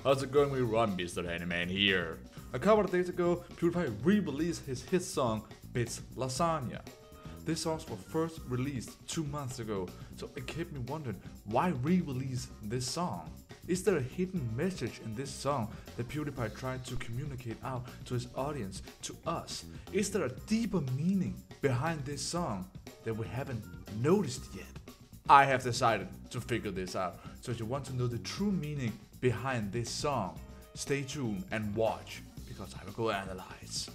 How's it going with Run, Mr. Handyman here? A couple of days ago, Pewdiepie re-released his hit song, Bits Lasagna. This song was first released 2 months ago, so it kept me wondering, why re-release this song? Is there a hidden message in this song that Pewdiepie tried to communicate out to his audience, to us? Is there a deeper meaning behind this song that we haven't noticed yet? I have decided to figure this out, so if you want to know the true meaning behind this song, stay tuned and watch, because I will go analyze.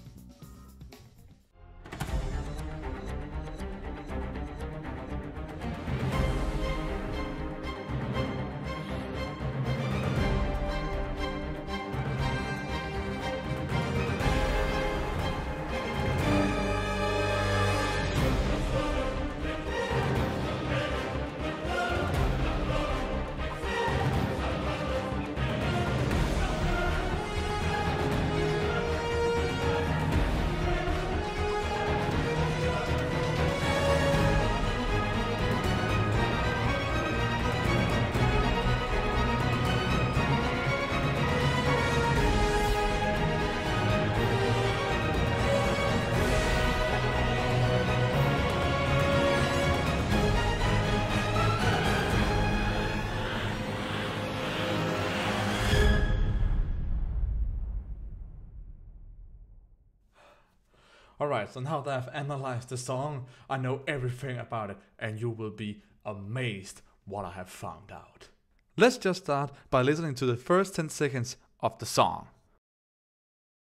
Alright, so now that I've analyzed the song, I know everything about it, and you will be amazed what I have found out. Let's just start by listening to the first 10 seconds of the song.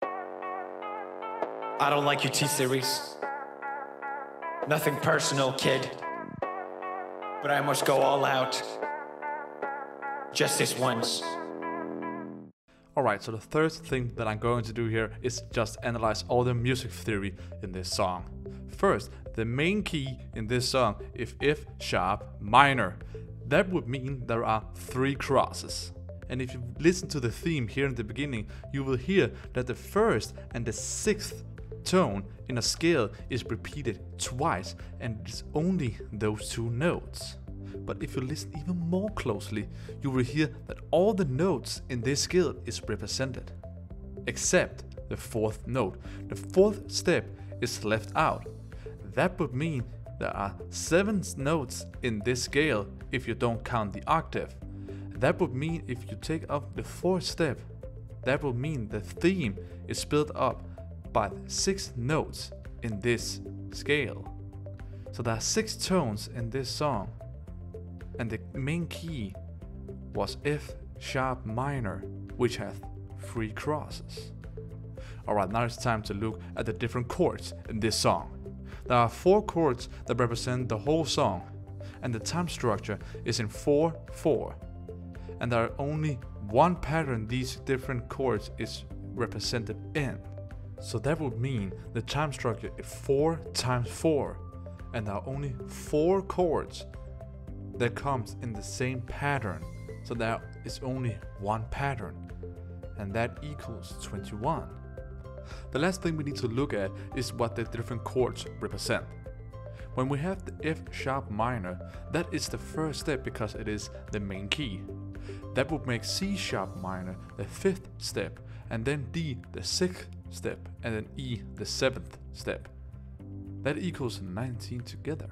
I don't like your T-Series. Nothing personal, kid. But I must go all out. Just this once. Alright, so the first thing that I'm going to do here is just analyze all the music theory in this song. First, the main key in this song is F sharp minor. That would mean there are 3 crosses. And if you listen to the theme here in the beginning, you will hear that the first and the 6th tone in a scale is repeated twice, and it's only those 2 notes. But if you listen even more closely, you will hear that all the notes in this scale is represented, except the 4th note. The 4th step is left out. That would mean there are 7 notes in this scale if you don't count the octave. That would mean if you take up the 4th step, that would mean the theme is split up by 6 notes in this scale. So there are 6 tones in this song. And the main key was F sharp minor, which has 3 crosses. Alright, now it's time to look at the different chords in this song. There are 4 chords that represent the whole song, and the time structure is in 4/4. And there are only one pattern these different chords is represented in. So that would mean the time structure is 4 times 4, and there are only 4 chords that comes in the same pattern. So there is only one pattern, and that equals 21. The last thing we need to look at is what the different chords represent. When we have the F sharp minor, that is the first step because it is the main key. That would make C sharp minor the 5th step, and then D the 6th step, and then E the 7th step. That equals 19 together.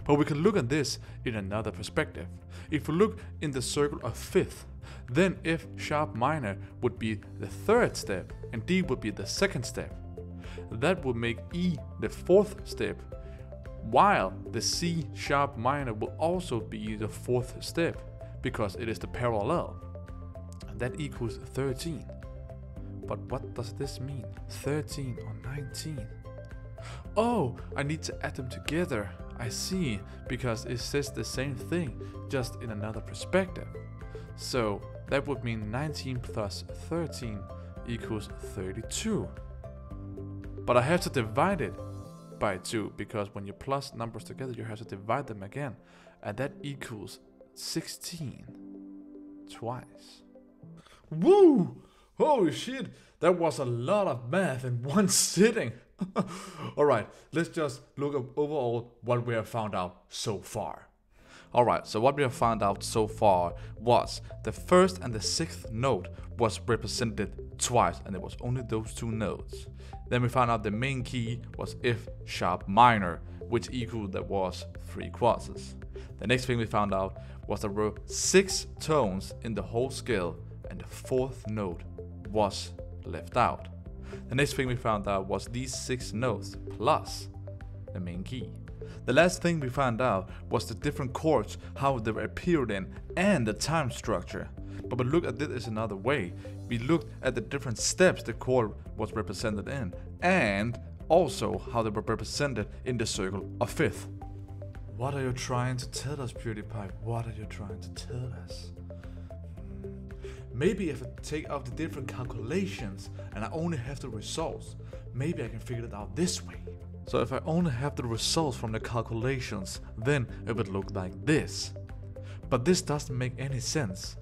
But we can look at this in another perspective. If we look in the circle of 5th, then F sharp minor would be the 3rd step and D would be the 2nd step. That would make E the 4th step, while the C sharp minor will also be the 4th step because it is the parallel. That equals 13. But what does this mean? 13 or 19? Oh, I need to add them together. I see, because it says the same thing, just in another perspective. So that would mean 19 plus 13 equals 32. But I have to divide it by 2, because when you plus numbers together, you have to divide them again. And that equals 16 twice. Woo! Holy shit! That was a lot of math in one sitting. Alright, let's just look at overall what we have found out so far. Alright, so what we have found out so far was the first and the sixth note was represented twice, and it was only those two notes. Then we found out the main key was F sharp minor, which equaled that was 3 crosses. The next thing we found out was there were 6 tones in the whole scale, and the 4th note was left out. The next thing we found out was these 6 notes plus the main key. The last thing we found out was the different chords, how they were appeared in, and the time structure. But we looked at this another way. We looked at the different steps the chord was represented in, and also how they were represented in the circle of fifth. What are you trying to tell us, Pewdiepie? What are you trying to tell us? Maybe if I take out the different calculations and I only have the results, maybe I can figure it out this way. So if I only have the results from the calculations, then it would look like this. But this doesn't make any sense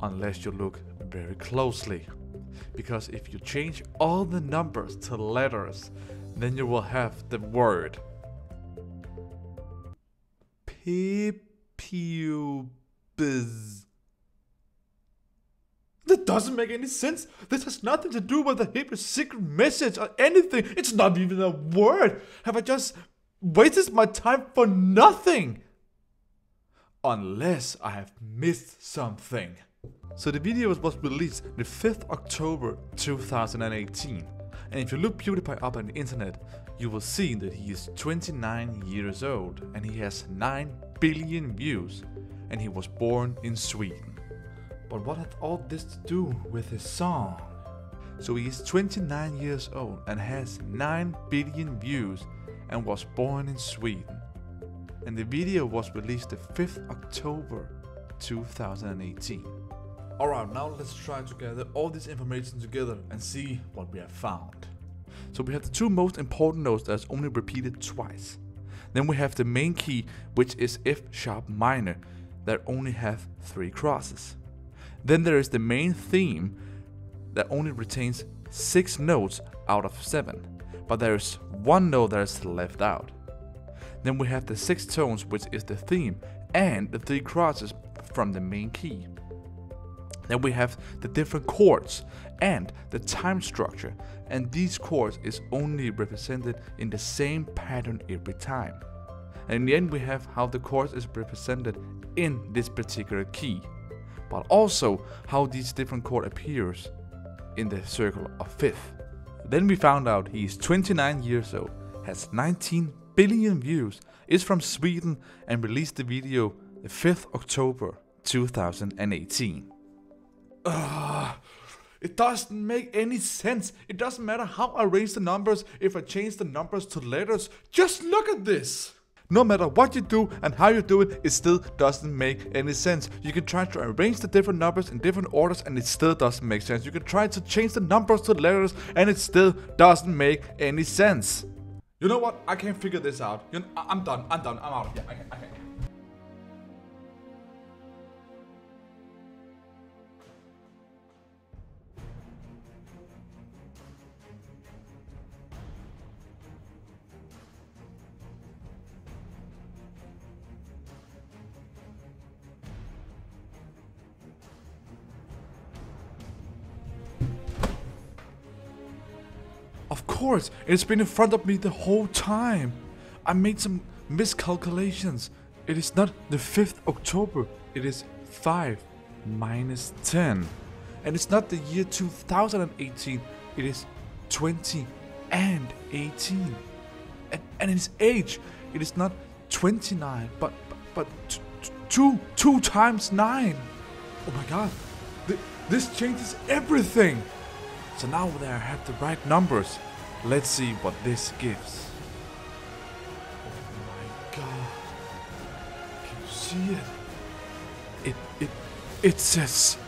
unless you look very closely. Because if you change all the numbers to letters, then you will have the word Pewdiepie. That doesn't make any sense. This has nothing to do with the hidden secret message or anything. It's not even a word. Have I just wasted my time for nothing? Unless I have missed something. So the video was released the 5th October 2018. And if you look Pewdiepie up on the internet, you will see that he is 29 years old and he has 9 billion views, and he was born in Sweden. But what had all this to do with his song? So he is 29 years old and has 9 billion views and was born in Sweden. And the video was released the 5th October 2018. Alright, now let's try to gather all this information together and see what we have found. So we have the 2 most important notes that's only repeated twice. Then we have the main key, which is F sharp minor, that only have 3 crosses. Then there is the main theme that only retains 6 notes out of 7, but there is 1 note that is left out. Then we have the 6 tones, which is the theme, and the 3 crosses from the main key. Then we have the different chords and the time structure, and these chords is only represented in the same pattern every time. And in the end we have how the chords is represented in this particular key, but also how these different chords appears in the circle of fifth. Then we found out he is 29 years old, has 19 billion views, is from Sweden, and released the video the 5th October 2018. It doesn't make any sense. It doesn't matter how I arrange the numbers if I change the numbers to letters. Just look at this. No matter what you do and how you do it, it still doesn't make any sense. You can try to arrange the different numbers in different orders and it still doesn't make sense. You can try to change the numbers to letters and it still doesn't make any sense. You know what? I can't figure this out. I'm done. I'm out of here. I can't. Of course, it's been in front of me the whole time. I made some miscalculations. It is not the 5th October, it is 5 minus 10. And it's not the year 2018, it is 20 and 18. And its age, it is not 29, but 2 times 9. Oh my god, this changes everything. So now that I have the right numbers, let's see what this gives. Oh my god. Can you see it? It says